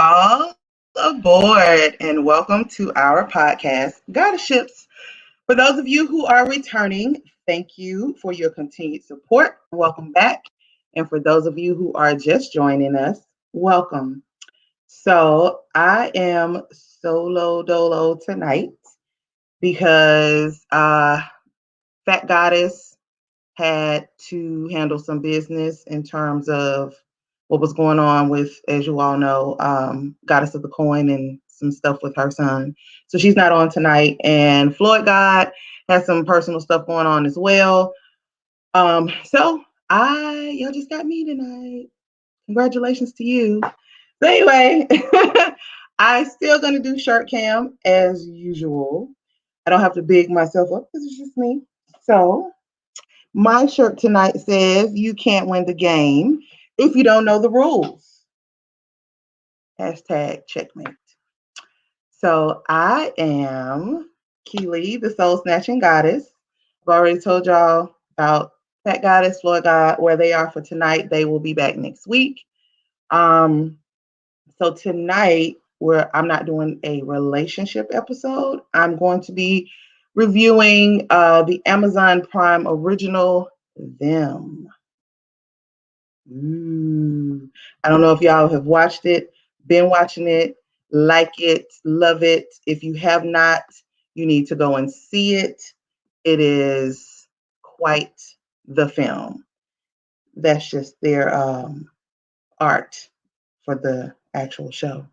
All aboard and welcome to our podcast, GoddeSShips. For those of you who are returning, thank you for your continued support. Welcome back. And for those of you who are just joining us, welcome. So I am solo dolo tonight because FACKTgoddess had to handle some business in terms of what was going on with, as you all know, Goddess of the Coin and some stuff with her son. So she's not on tonight. And FloydGod has some personal stuff going on as well. So y'all just got me tonight. Congratulations to you. So anyway, I'm still gonna do shirt cam as usual. I don't have to big myself up because it's just me. So my shirt tonight says you can't win the game if you don't know the rules. Hashtag checkmate. So I am Keely, the Soul Snatching Goddess. I've already told y'all about FACKTgoddess, FloydGod, where they are for tonight. They will be back next week. So tonight, I'm not doing a relationship episode. I'm going to be reviewing the Amazon Prime original, Them. I don't know if y'all have watched it, been watching it, like it, love it. If you have not, you need to go and see it. It is quite the film. That's just their art for the actual show.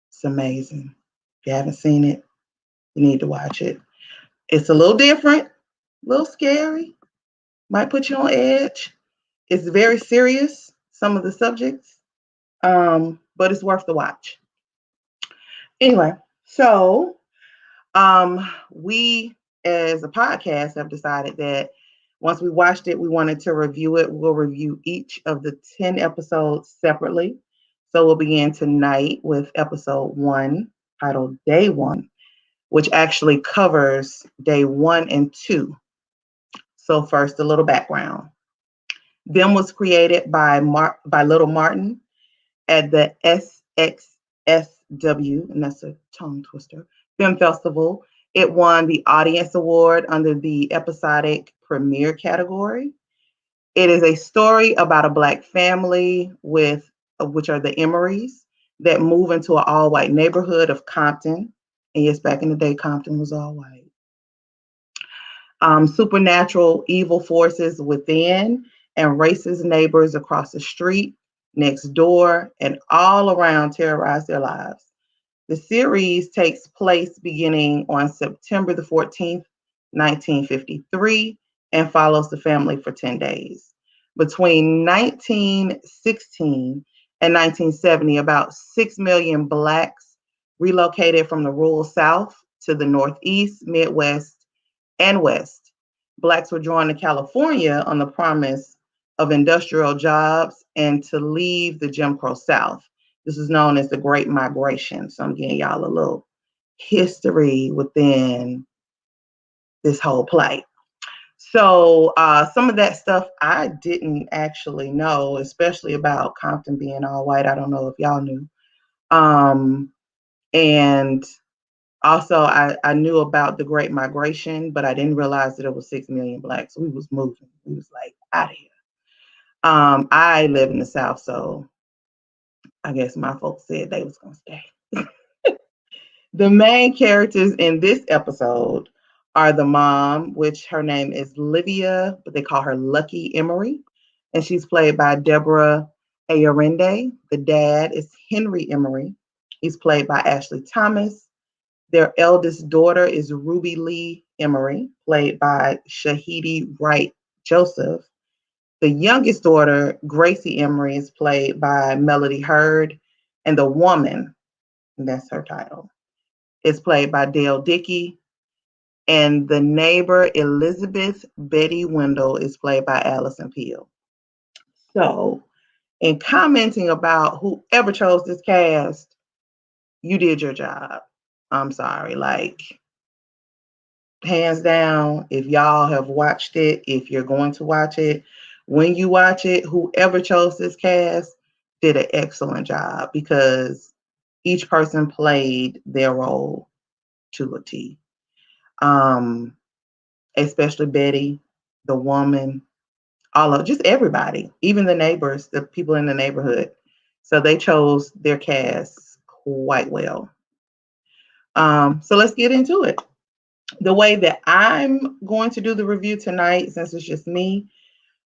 It's amazing. If you haven't seen it, you need to watch it. It's a little different, a little scary, might put you on edge. It's very serious, some of the subjects, but it's worth the watch. Anyway, so we as a podcast have decided that once we watched it, we wanted to review it. We'll review each of the 10 episodes separately. So we'll begin tonight with episode 1, titled Day 1, which actually covers day 1 and 2. So first, a little background. Them was created by Little Martin at the SXSW, and that's a tongue twister, Film Festival. It won the Audience Award under the Episodic Premiere category. It is a story about a Black family which are the Emerys, that move into an all-white neighborhood of Compton. And yes, back in the day, Compton was all white. Supernatural evil forces within and racist neighbors across the street, next door, and all around terrorize their lives. The series takes place beginning on September the 14th, 1953, and follows the family for 10 days. Between 1916 and 1970, about 6 million Blacks relocated from the rural South to the Northeast, Midwest, and West. Blacks were drawn to California on the promise of industrial jobs and to leave the Jim Crow South. This is known as the Great Migration. So I'm giving y'all a little history within this whole play. So some of that stuff I didn't actually know, especially about Compton being all white. I don't know if y'all knew. And also, I knew about the Great Migration, but I didn't realize that it was 6 million Blacks. We was moving. We was like out of here. I live in the South, so I guess my folks said they was gonna stay. The main characters in this episode are the mom, which her name is Livia, but they call her Lucky Emery, and she's played by Deborah Ayarinde. The dad is Henry Emery. He's played by Ashley Thomas. Their eldest daughter is Ruby Lee Emery, played by Shahidi Wright Joseph. The youngest daughter, Gracie Emery, is played by Melody Hurd. And the woman, and that's her title, is played by Dale Dickey. And the neighbor, Elizabeth Betty Wendell, is played by Allison Peel. So, in commenting about whoever chose this cast, you did your job. I'm sorry, like, hands down, if y'all have watched it, if you're going to watch it, when you watch it, whoever chose this cast did an excellent job, because each person played their role to a T. Um, especially Betty, the woman, all of just everybody, even the neighbors, the people in the neighborhood. So they chose their cast quite well. So let's get into it. The way that I'm going to do the review tonight, since it's just me,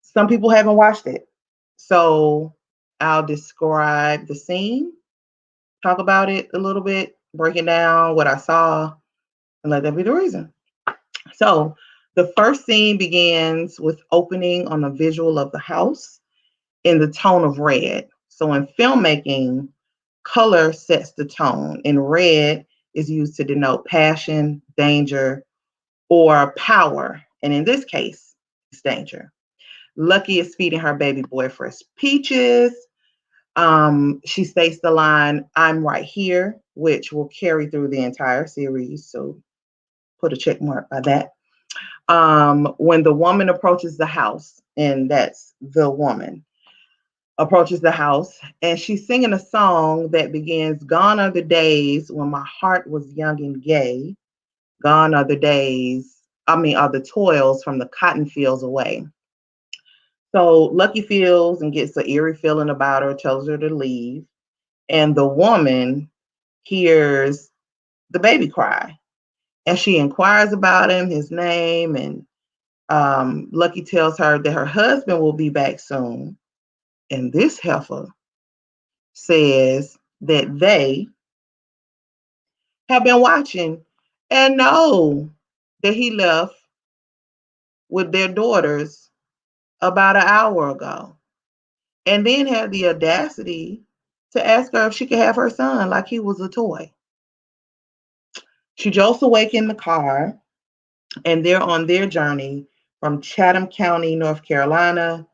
some people haven't watched it. So I'll describe the scene, talk about it a little bit, break it down, what I saw, and let that be the reason. So the first scene begins with opening on a visual of the house in the tone of red. So in filmmaking, color sets the tone, and red is used to denote passion, danger, or power. And in this case, it's danger. Lucky is feeding her baby boy fresh peaches. She states the line, "I'm right here," which will carry through the entire series. So put a check mark by that. When the woman approaches the house, and that's the woman, approaches the house, and she's singing a song that begins, "Gone are the days when my heart was young and gay. Gone are the days, are the toils from the cotton fields away." So Lucky feels and gets an eerie feeling about her, tells her to leave. And the woman hears the baby cry. And she inquires about him, his name, and Lucky tells her that her husband will be back soon. And this heifer says that they have been watching and know that he left with their daughters about an hour ago. And then had the audacity to ask her if she could have her son like he was a toy. She jolts awake in the car, and they're on their journey from Chatham County, North Carolina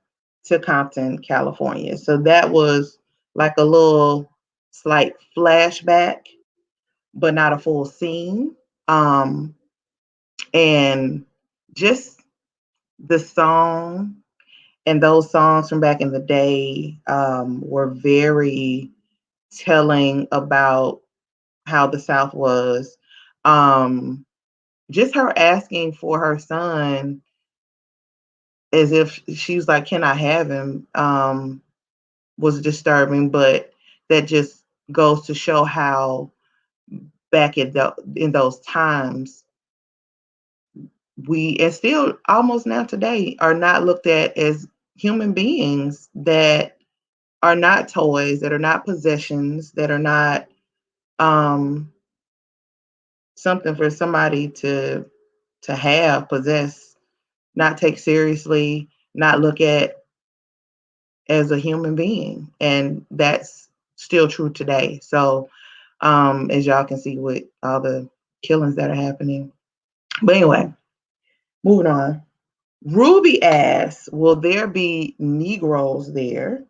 to Compton, California. So that was like a little slight flashback, but not a full scene. Um, and just the song and those songs from back in the day were very telling about how the South was. Just her asking for her son as if she was like, "Can I have him?" Was disturbing, but that just goes to show how back in those times we, and still almost now today, are not looked at as human beings, that are not toys, that are not possessions, that are not um, something for somebody to have, possess, not take seriously, not look at as a human being. And that's still true today. So as y'all can see with all the killings that are happening. But anyway, moving on. Ruby asks, will there be Negroes there?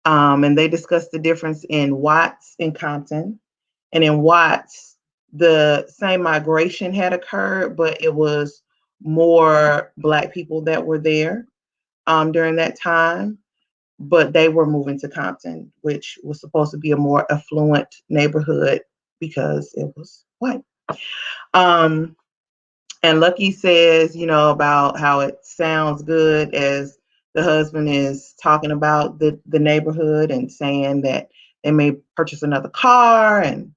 And they discuss the difference in Watts and Compton. And in Watts, the same migration had occurred, but it was more Black people that were there during that time. But they were moving to Compton, which was supposed to be a more affluent neighborhood because it was white. Um, and Lucky says, about how it sounds good as the husband is talking about the neighborhood and saying that they may purchase another car and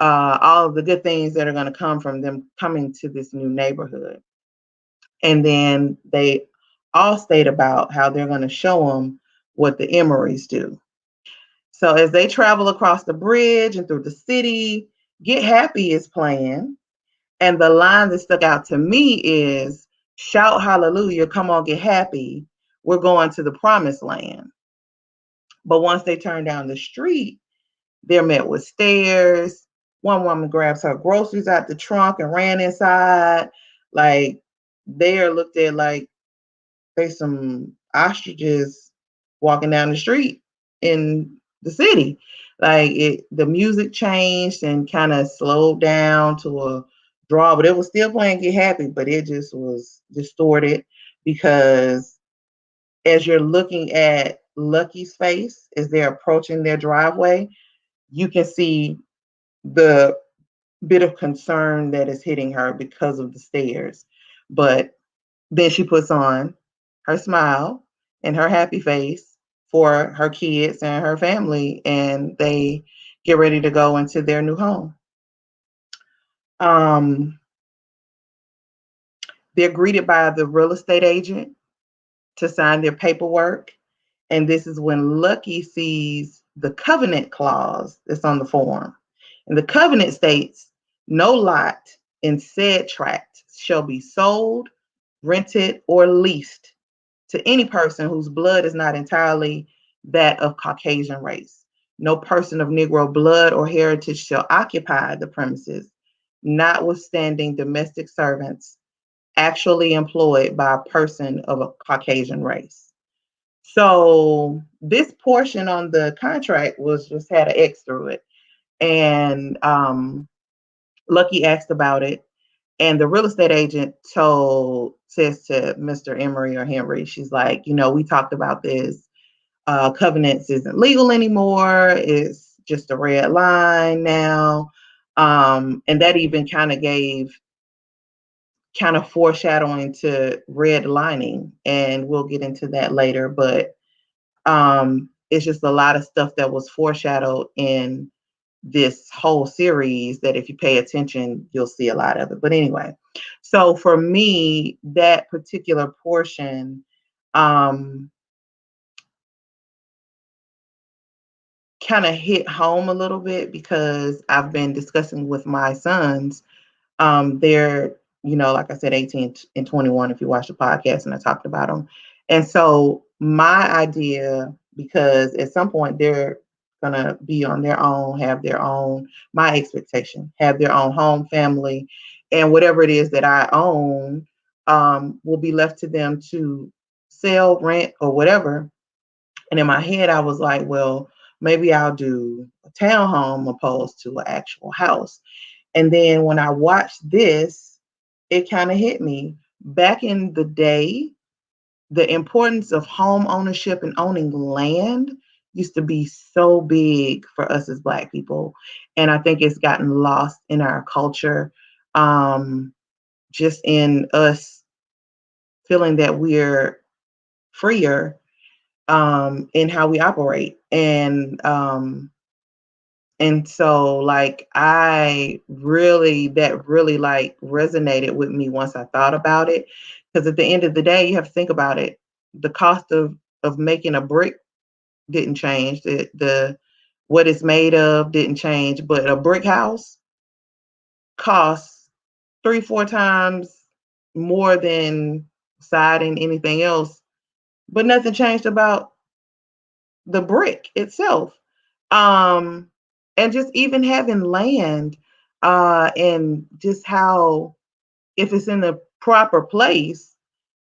all of the good things that are going to come from them coming to this new neighborhood. And then they all state about how they're going to show them what the Emerys do. So as they travel across the bridge and through the city, Get Happy is playing. And the line that stuck out to me is, "Shout hallelujah, come on, get happy. We're going to the promised land." But once they turn down the street, they're met with stares. One woman grabs her groceries out the trunk and ran inside. Like, they are looked at like they some ostriches walking down the street in the city. Like, the music changed and kind of slowed down to a draw, but it was still playing Get Happy, but it just was distorted because as you're looking at Lucky's face as they're approaching their driveway, you can see the bit of concern that is hitting her because of the stairs. But then she puts on her smile and her happy face for her kids and her family, and they get ready to go into their new home. They're greeted by the real estate agent to sign their paperwork. And this is when Lucky sees the covenant clause that's on the form. And the covenant states, no lot in said tract shall be sold, rented, or leased to any person whose blood is not entirely that of Caucasian race. No person of Negro blood or heritage shall occupy the premises, notwithstanding domestic servants actually employed by a person of a Caucasian race. So this portion on the contract was just had an X through it. And Lucky asked about it. And the real estate agent says to Mr. Emery or Henry, she's like, we talked about this. Covenants isn't legal anymore. It's just a red line now. And that even kind of foreshadowing to redlining. And we'll get into that later. But it's just a lot of stuff that was foreshadowed in this whole series that if you pay attention, you'll see a lot of it. But anyway, so for me, that particular portion kind of hit home a little bit because I've been discussing with my sons. They're, like I said, 18 and 21, if you watch the podcast, and I talked about them. And so my idea, because at some point they're going to be on their own, have their own, my expectation, have their own home, family, and whatever it is that I own will be left to them to sell, rent, or whatever. And in my head, I was like, well, maybe I'll do a townhome opposed to an actual house. And then when I watched this, it kind of hit me. Back in the day, the importance of home ownership and owning land used to be so big for us as Black people. And I think it's gotten lost in our culture, just in us feeling that we're freer in how we operate. And so like that really like resonated with me once I thought about it. Because at the end of the day, you have to think about it. The cost of making a brick didn't change. The what it's made of didn't change, but a brick house costs 3-4 times more than siding, anything else. But nothing changed about the brick itself. And just even having land, and just how, if it's in the proper place,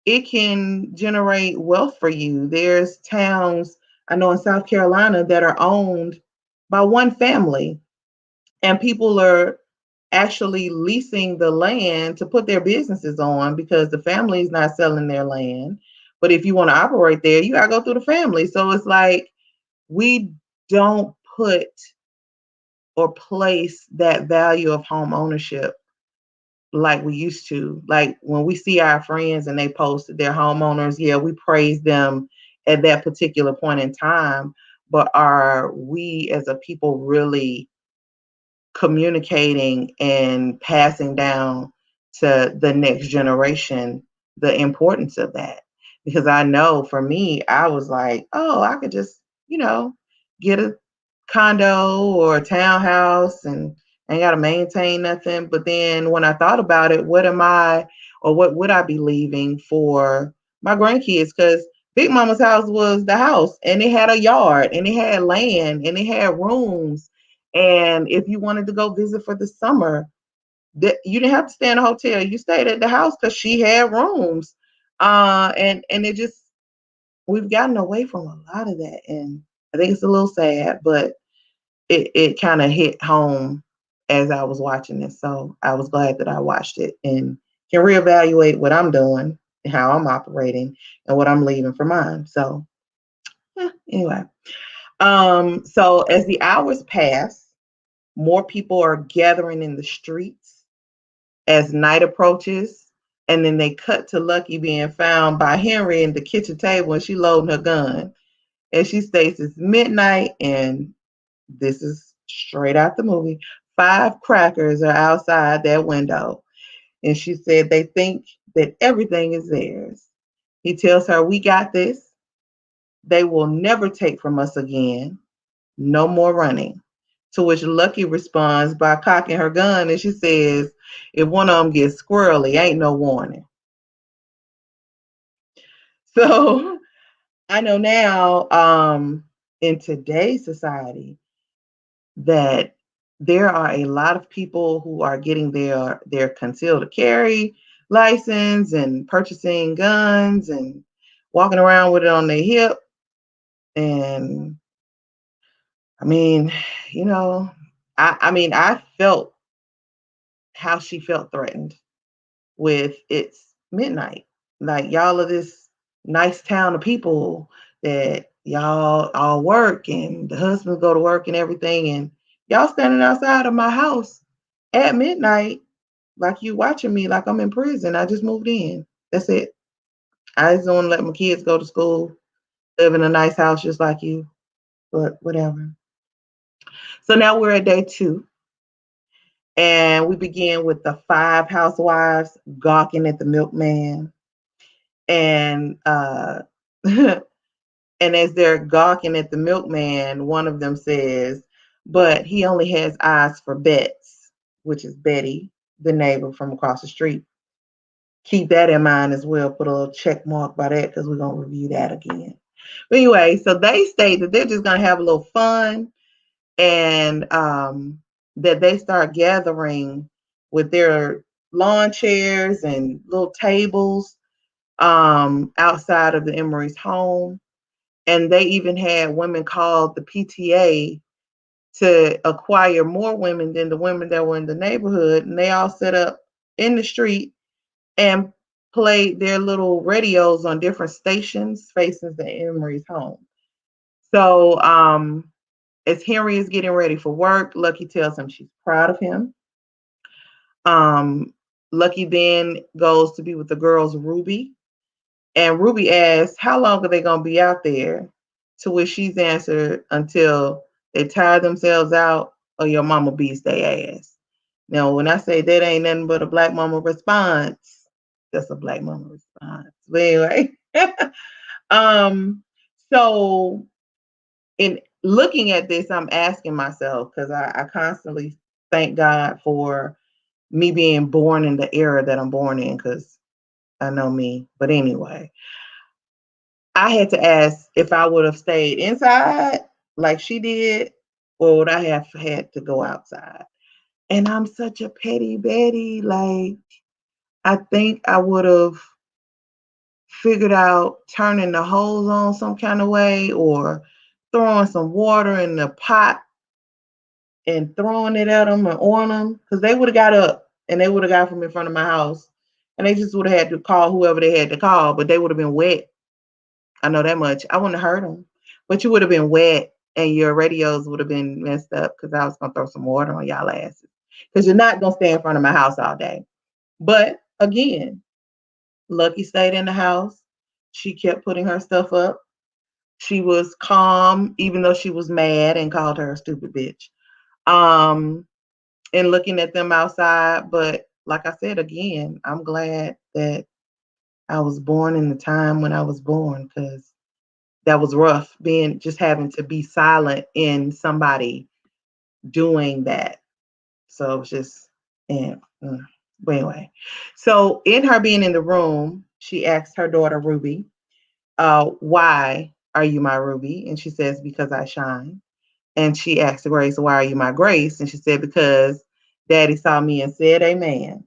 it can generate wealth for you. There's towns I know in South Carolina that are owned by one family, and people are actually leasing the land to put their businesses on because the family is not selling their land. But if you want to operate there, you got to go through the family. So it's like we don't put or place that value of home ownership like we used to. Like when we see our friends and they post their homeowners, yeah, we praise them at that particular point in time. But are we as a people really communicating and passing down to the next generation the importance of that? Because I know for me, I was like, oh, I could just, get a condo or a townhouse and ain't got to maintain nothing. But then when I thought about it, what would I be leaving for my grandkids? Because Big Mama's house was the house, and it had a yard, and it had land, and it had rooms. And if you wanted to go visit for the summer, you didn't have to stay in a hotel. You stayed at the house because she had rooms. And it just, we've gotten away from a lot of that. And I think it's a little sad, but it kind of hit home as I was watching this. So I was glad that I watched it and can reevaluate what I'm doing, how I'm operating, and what I'm leaving for mine. So yeah, anyway. So as the hours pass, more people are gathering in the streets as night approaches. And then they cut to Lucky being found by Henry in the kitchen table and she loading her gun. And she states it's midnight and this is straight out the movie. 5 crackers are outside that window. And she said they think that everything is theirs. He tells her, we got this. They will never take from us again. No more running. To which Lucky responds by cocking her gun and she says, if one of them gets squirrely, ain't no warning. So I know now in today's society that there are a lot of people who are getting their concealed carry license and purchasing guns and walking around with it on their hip. And I mean, you know, I felt how she felt threatened with it's midnight. Like y'all are this nice town of people that y'all all work and the husbands go to work and everything. And y'all standing outside of my house at midnight, like you watching me like I'm in prison. I just moved in. That's it. I just don't want to let my kids go to school, live in a nice house just like you, but whatever. So now we're at day 2. And we begin with the 5 housewives gawking at the milkman. And and as they're gawking at the milkman, one of them says, but he only has eyes for Bets, which is Betty, the neighbor from across the street. Keep that in mind as well. Put a little check mark by that because we're going to review that again. But anyway, so they state that they're just going to have a little fun and that they start gathering with their lawn chairs and little tables outside of the Emery's home. And they even had women called the PTA to acquire more women than the women that were in the neighborhood. And they all set up in the street and played their little radios on different stations facing the Emery's home. So as Henry is getting ready for work, Lucky tells him she's proud of him. Lucky then goes to be with the girls, Ruby. And Ruby asks, how long are they going to be out there? To which she's answered, until they tire themselves out or your mama beats their ass. Now, when I say that ain't nothing but a black mama response, that's a black mama response. But anyway, so in looking at this, I'm asking myself, because I constantly thank God for me being born in the era that I'm born in, because I know me. But anyway, I had to ask if I would have stayed inside like she did, or would I have had to go outside? And I'm such a petty Betty. Like, I think I would have figured out turning the hose on some kind of way or throwing some water in the pot and throwing it at them and on them, because they would have got up and they would have got from in front of my house and they just would have had to call whoever they had to call, but they would have been wet. I know that much. I wouldn't have hurt them, but you would have been wet and your radios would have been messed up because I was going to throw some water on y'all asses, because you're not going to stay in front of my house all day. But again, Lucky stayed in the house. She kept putting her stuff up. She was calm, even though she was mad and called her a stupid bitch. And looking at them outside. But like I said, again, I'm glad that I was born in the time when I was born, because that was rough, just having to be silent in somebody doing that. So it was just, and but anyway. So in her being in the room, she asked her daughter Ruby, why are you my Ruby? And she says, because I shine. And she asked Grace, why are you my Grace? And she said, because Daddy saw me and said amen.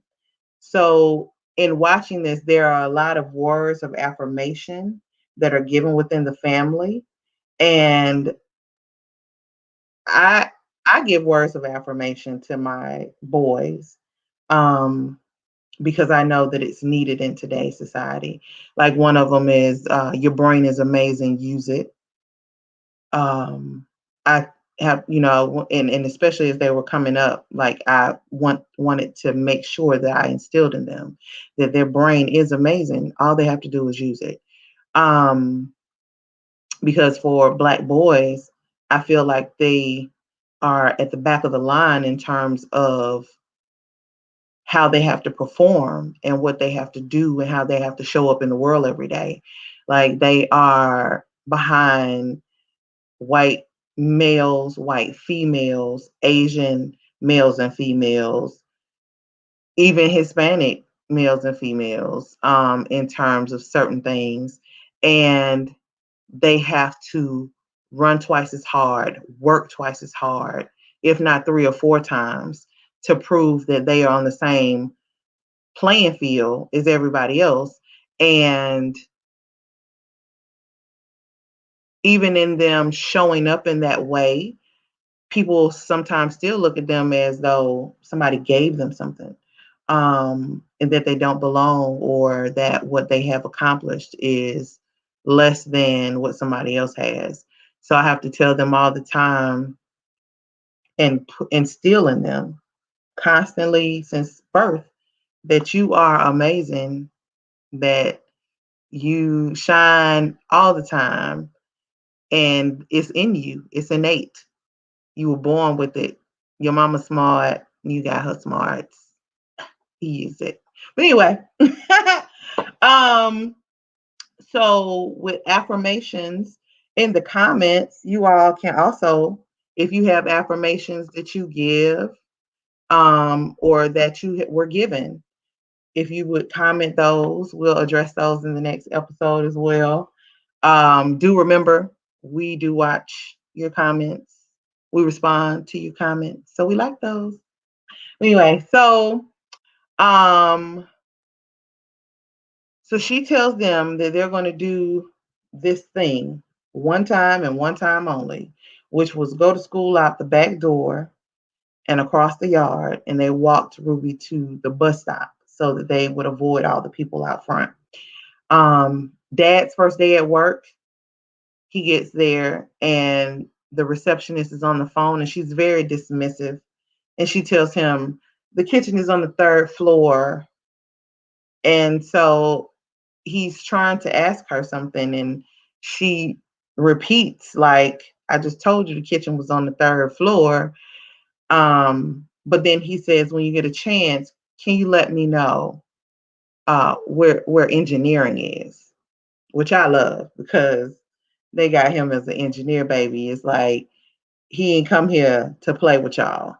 So in watching this, there are a lot of words of affirmation that are given within the family. And I give words of affirmation to my boys, because I know that it's needed in today's society. Like one of them is, your brain is amazing, use it. I have, and especially as they were coming up, like I wanted to make sure that I instilled in them that their brain is amazing. All they have to do is use it. Because for Black boys, I feel like they are at the back of the line in terms of how they have to perform and what they have to do and how they have to show up in the world every day. Like they are behind white males, white females, Asian males and females, even Hispanic males and females, in terms of certain things. And they have to run twice as hard, work twice as hard, if not 3 or 4 times, to prove that they are on the same playing field as everybody else. And even in them showing up in that way, people sometimes still look at them as though somebody gave them something, and that they don't belong, or that what they have accomplished is less than what somebody else has. So I have to tell them all the time and instill in them constantly since birth that you are amazing, that you shine all the time, and it's in you, it's innate. You were born with it. Your mama's smart, you got her smarts. He used it. But anyway, um, so with affirmations in the comments, you all can also, if you have affirmations that you give, or that you were given, if you would comment those, we'll address those in the next episode as well. Do remember, we do watch your comments. We respond to your comments. So we like those. Anyway, um, so she tells them that they're going to do this thing one time and one time only, which was go to school out the back door and across the yard, and they walked Ruby to the bus stop so that they would avoid all the people out front. Dad's first day at work, he gets there and the receptionist is on the phone and she's very dismissive. And she tells him the kitchen is on the 3rd floor. And so he's trying to ask her something and she repeats, like, I just told you the kitchen was on the 3rd floor. But then he says, when you get a chance, can you let me know where engineering is? Which I love because they got him as an engineer baby. It's like he ain't come here to play with y'all.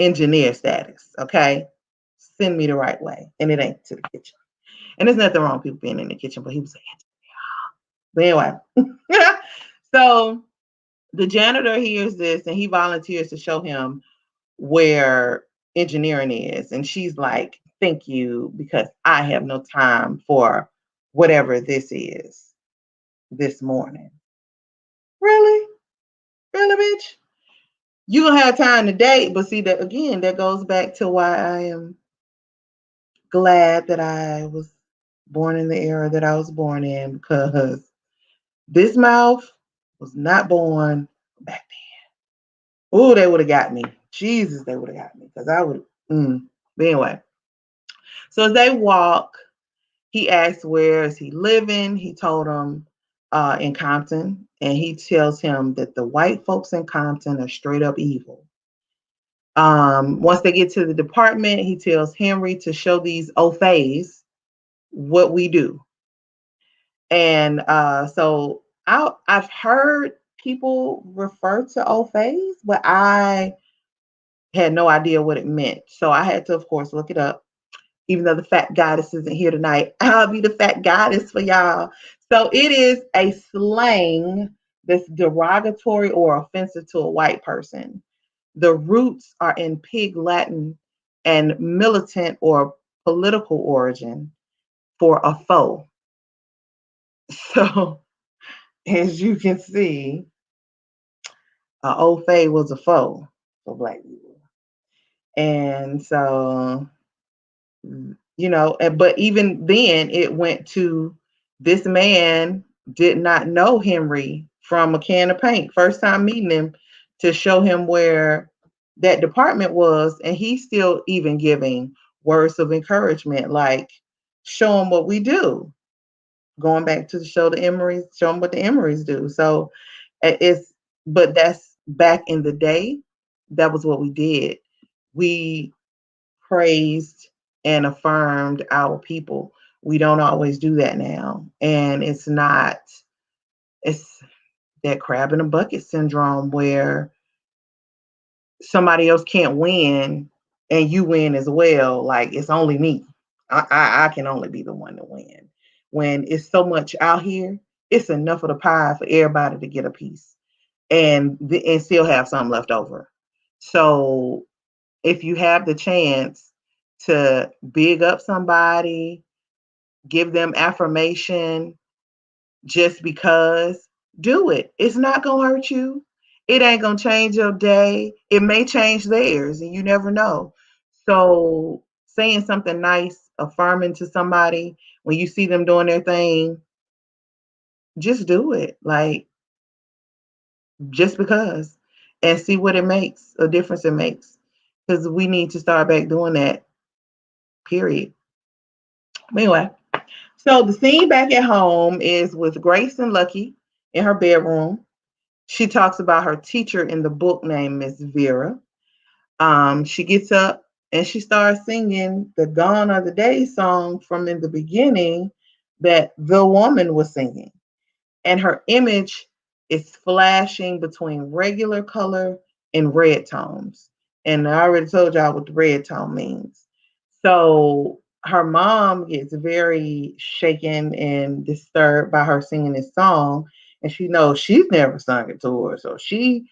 Engineer status, okay? Send me the right way. And it ain't to the kitchen. And there's nothing wrong with people being in the kitchen, but he was saying, but anyway. So the janitor hears this and he volunteers to show him where engineering is. And she's like, thank you, because I have no time for whatever this is this morning. Really? Really, bitch? You don't have time to date, but see that again, that goes back to why I am glad that I was born in the era that I was born in, because this mouth was not born back then. Oh, they would have got me. Jesus, they would have got me because I would. But anyway, so as they walk, he asks where is he living. He told him in Compton, and he tells him that the white folks in Compton are straight up evil. Once they get to the department, he tells Henry to show these F.A.C.K.Ts what we do. And so I've heard people refer to F.A.C.K.Ts, but I had no idea what it meant. So I had to, of course, look it up. Even though the FACKTgoddess isn't here tonight, I'll be the FACKTgoddess for y'all. So it is a slang that's derogatory or offensive to a white person. The roots are in Pig Latin and militant or political origin for a foe. So as you can see, Old Faye was a foe for Black people. And so, but even then it went to, this man did not know Henry from a can of paint. First time meeting him, to show him where that department was, and he's still even giving words of encouragement, like show him what we do. Going back to the show, the Emerys, show them what the Emerys do. So but that's back in the day. That was what we did. We praised and affirmed our people. We don't always do that now, and it's that crab in a bucket syndrome where somebody else can't win and you win as well. Like it's only me. I can only be the one to win. When it's so much out here, it's enough of the pie for everybody to get a piece and still have some left over. So if you have the chance to big up somebody, give them affirmation just because, do it. It's not going to hurt you. It ain't going to change your day. It may change theirs, and you never know. So saying something nice, affirming to somebody when you see them doing their thing, just do it. Like, just because, and see what it makes, a difference it makes. Because we need to start back doing that, period. Anyway, so the scene back at home is with Grace and Lucky in her bedroom. She talks about her teacher in the book named Miss Vera. She gets up and she starts singing the Gone Are the Days song from in the beginning that the woman was singing. And her image is flashing between regular color and red tones. And I already told y'all what the red tone means. So her mom gets very shaken and disturbed by her singing this song. And she knows she's never sung it to her. So she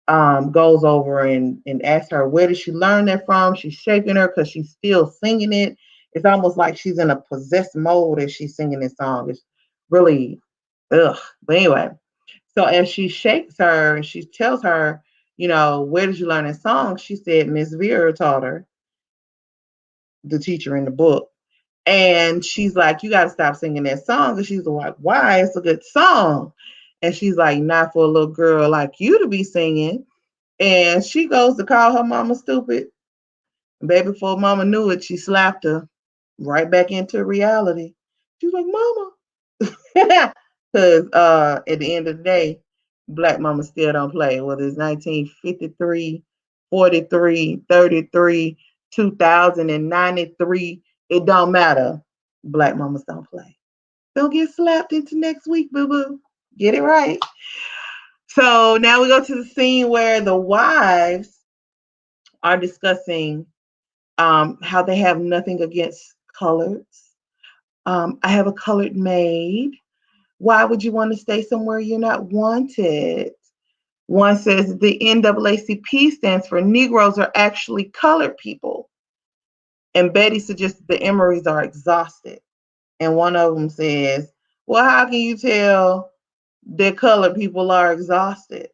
goes over and asks her, where did she learn that from? She's shaking her because she's still singing it. It's almost like she's in a possessed mode as she's singing this song. It's really, ugh. But anyway, so as she shakes her and she tells her, where did you learn that song? She said Miss Vera taught her, the teacher in the book. And she's like, you got to stop singing that song. And she's like, why? It's a good song. And she's like, not for a little girl like you to be singing. And she goes to call her mama stupid. Baby, before mama knew it, she slapped her right back into reality. She's like, mama. Because at the end of the day, black mama still don't play. Whether it's 1953, 43, 33, 2093, it don't matter. Black mamas don't play. Don't get slapped into next week, boo-boo. Get it right. So now we go to the scene where the wives are discussing how they have nothing against colors. I have a colored maid. Why would you want to stay somewhere you're not wanted? One says the NAACP stands for Negroes are actually colored people. And Betty suggests the Emerys are exhausted. And one of them says, well, how can you tell that colored people are exhausted?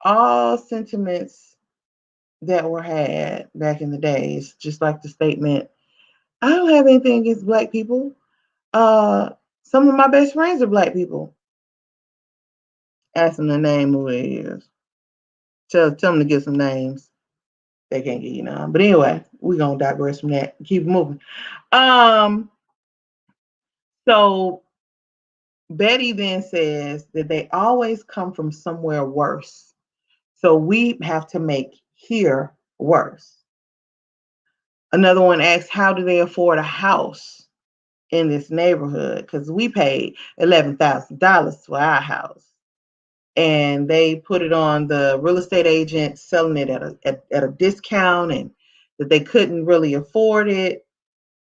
All sentiments that were had back in the days, just like the statement, I don't have anything against black people. Some of my best friends are black people. Ask them the name who it is. Tell them to give some names. They can't give you none. But anyway, we're gonna digress from that. Keep moving. So Betty then says that they always come from somewhere worse. So we have to make here worse. Another one asks, how do they afford a house in this neighborhood? Because we paid $11,000 for our house. And they put it on the real estate agent selling it at a discount, and that they couldn't really afford it.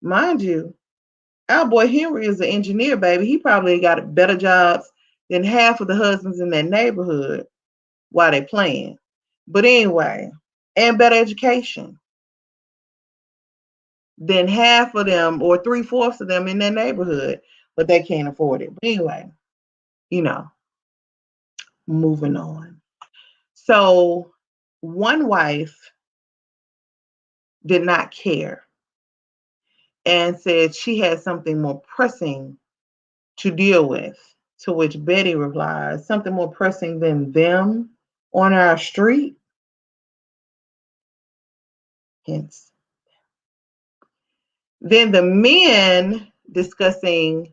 Mind you, our boy Henry is an engineer, baby. He probably got better jobs than half of the husbands in that neighborhood while they playing. But anyway, and better education than half of them or 3/4 of them in that neighborhood, but they can't afford it. But anyway, moving on. So one wife did not care and said she had something more pressing to deal with. To which Betty replies, something more pressing than them on our street? Hence. Then the men discussing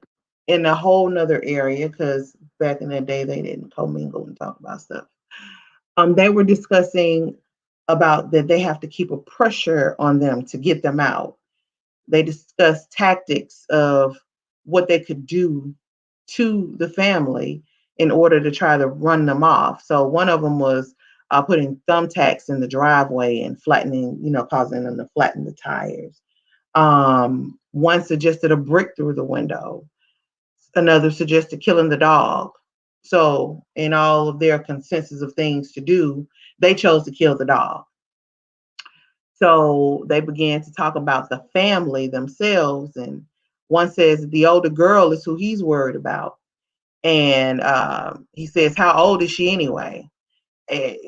in a whole nother area, because back in the day they didn't commingle and talk about stuff. They were discussing about that they have to keep a pressure on them to get them out. They discussed tactics of what they could do to the family in order to try to run them off. So one of them was putting thumbtacks in the driveway and flattening, causing them to flatten the tires. One suggested a brick through the window. Another suggested killing the dog. So in all of their consensus of things to do, they chose to kill the dog. So they began to talk about the family themselves. And one says the older girl is who he's worried about. And he says, how old is she anyway?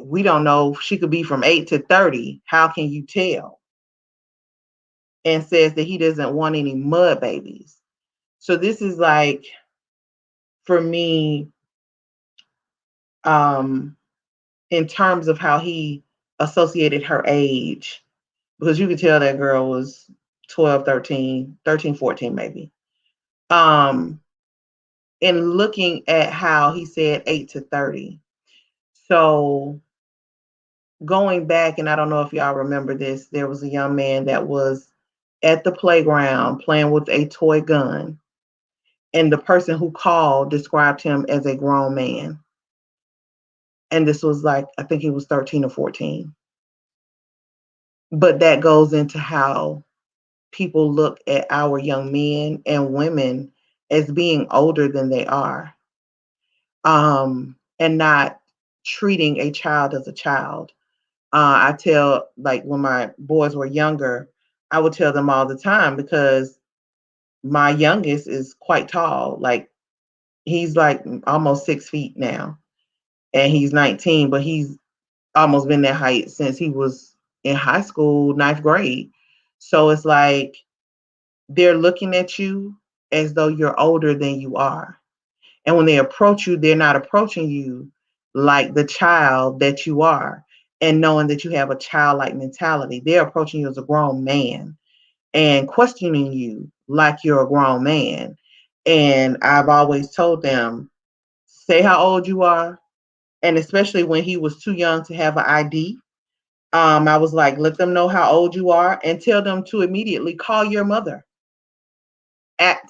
We don't know. She could be from 8 to 30. How can you tell? And says that he doesn't want any mud babies. So this is like, for me, in terms of how he associated her age, because you could tell that girl was 12, 13, 14 maybe. And looking at how he said 8 to 30. So going back, and I don't know if y'all remember this, there was a young man that was at the playground playing with a toy gun. And the person who called described him as a grown man. And this was like, I think he was 13 or 14. But that goes into how people look at our young men and women as being older than they are, and not treating a child as a child. I tell, like when my boys were younger, I would tell them all the time, because my youngest is quite tall. Like he's like almost 6 feet now, and he's 19, but he's almost been that height since he was in high school, 9th grade. So it's like they're looking at you as though you're older than you are. And when they approach you, they're not approaching you like the child that you are, and knowing that you have a childlike mentality. They're approaching you as a grown man and questioning you like you're a grown man. And I've always told them, say how old you are. And especially when he was too young to have an ID, I was like, let them know how old you are and tell them to immediately call your mother.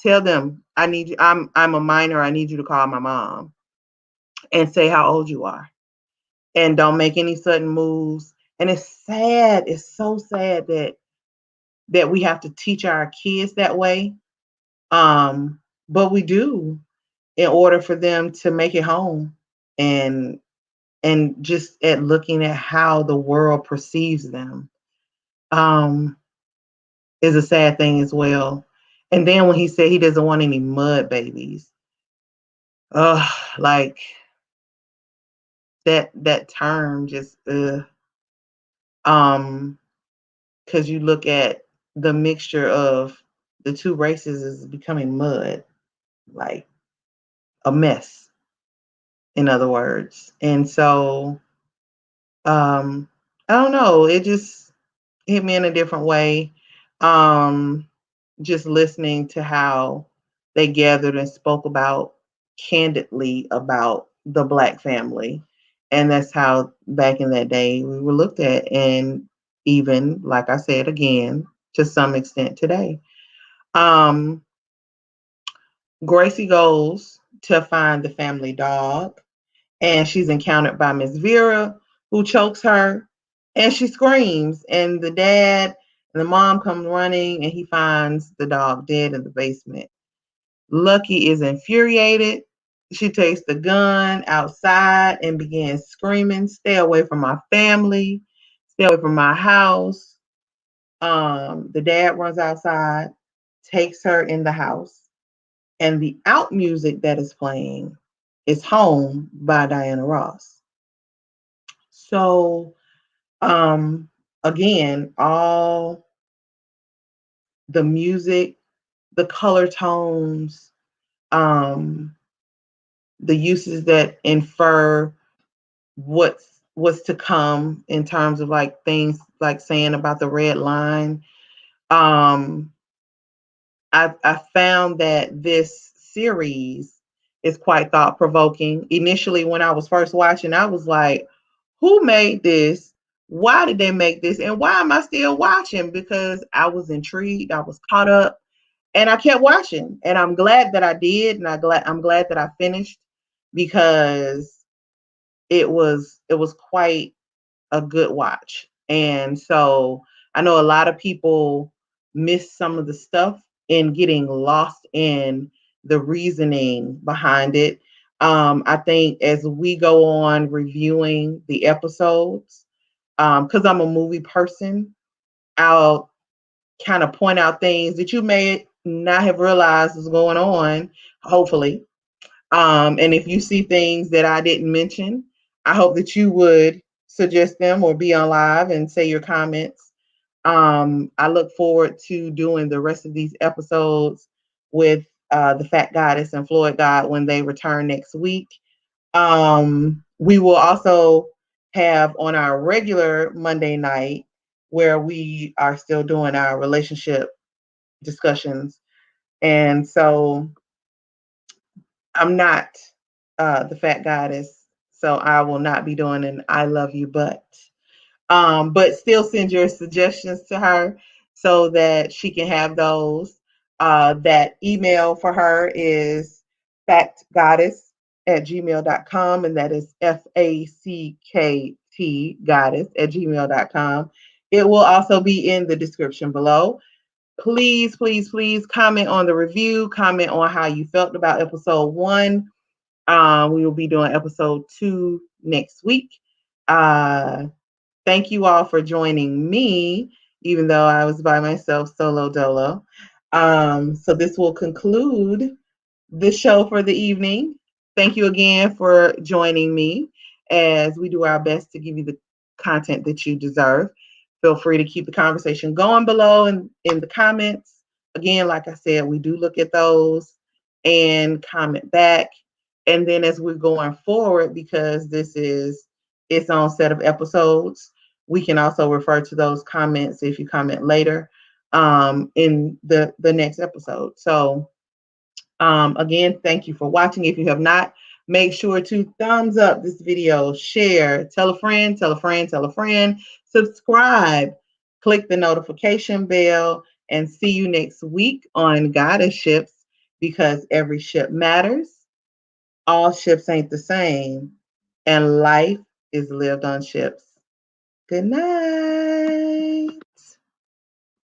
Tell them, I need you. I'm a minor. I need you to call my mom and say how old you are, and don't make any sudden moves. And it's sad. It's so sad that we have to teach our kids that way. But we do, in order for them to make it home, and just at looking at how the world perceives them, is a sad thing as well. And then when he said he doesn't want any mud babies, like that term just because you look at the mixture of the two races is becoming mud, like a mess, in other words. And so I don't know, it just hit me in a different way. Just listening to how they gathered and spoke about candidly about the Black family. And that's how back in that day we were looked at. And even, like I said again, to some extent today. Gracie goes to find the family dog, and she's encountered by Miss Vera, who chokes her, and she screams. And the dad and the mom come running, and he finds the dog dead in the basement. Lucky is infuriated. She takes the gun outside and begins screaming, "Stay away from my family. Stay away from my house." The dad runs outside, takes her in the house, and the out music that is playing is Home by Diana Ross. So, again, all the music, the color tones, the uses that infer what's to come in terms of like things like saying about the red line. I found that this series is quite thought provoking. Initially, when I was first watching, I was like, who made this? Why did they make this? And why am I still watching? Because I was intrigued, I was caught up, and I kept watching. And I'm glad that I did, and I'm glad that I finished because it was quite a good watch. And so I know a lot of people miss some of the stuff in getting lost in the reasoning behind it. I think as we go on reviewing the episodes, because I'm a movie person, I'll kind of point out things that you may not have realized was going on, hopefully. And if you see things that I didn't mention, I hope that you would suggest them or be on live and say your comments. I look forward to doing the rest of these episodes with the Fat Goddess and FloydGod when they return next week. We will also have on our regular Monday night where we are still doing our relationship discussions. And so I'm not the Fat Goddess, so I will not be doing an I love you but still send your suggestions to her so that she can have those. That email for her is FACKTgoddess@gmail.com, and that is FACKT goddess@gmail.com. It will also be in the description below. Please, please, please comment on the review, comment on how you felt about episode 1. We will be doing episode 2 next week. Thank you all for joining me, even though I was by myself, solo dolo. So this will conclude the show for the evening. Thank you again for joining me as we do our best to give you the content that you deserve. Feel free to keep the conversation going below in the comments. Again, like I said, we do look at those and comment back. And then as we're going forward, because this is its own set of episodes, we can also refer to those comments if you comment later in the next episode. So again, thank you for watching. If you have not, make sure to thumbs up this video, share, tell a friend, tell a friend, tell a friend, subscribe, click the notification bell, and see you next week on GoddeSShips, because every ship matters. All ships ain't the same, and life is lived on ships. Good night.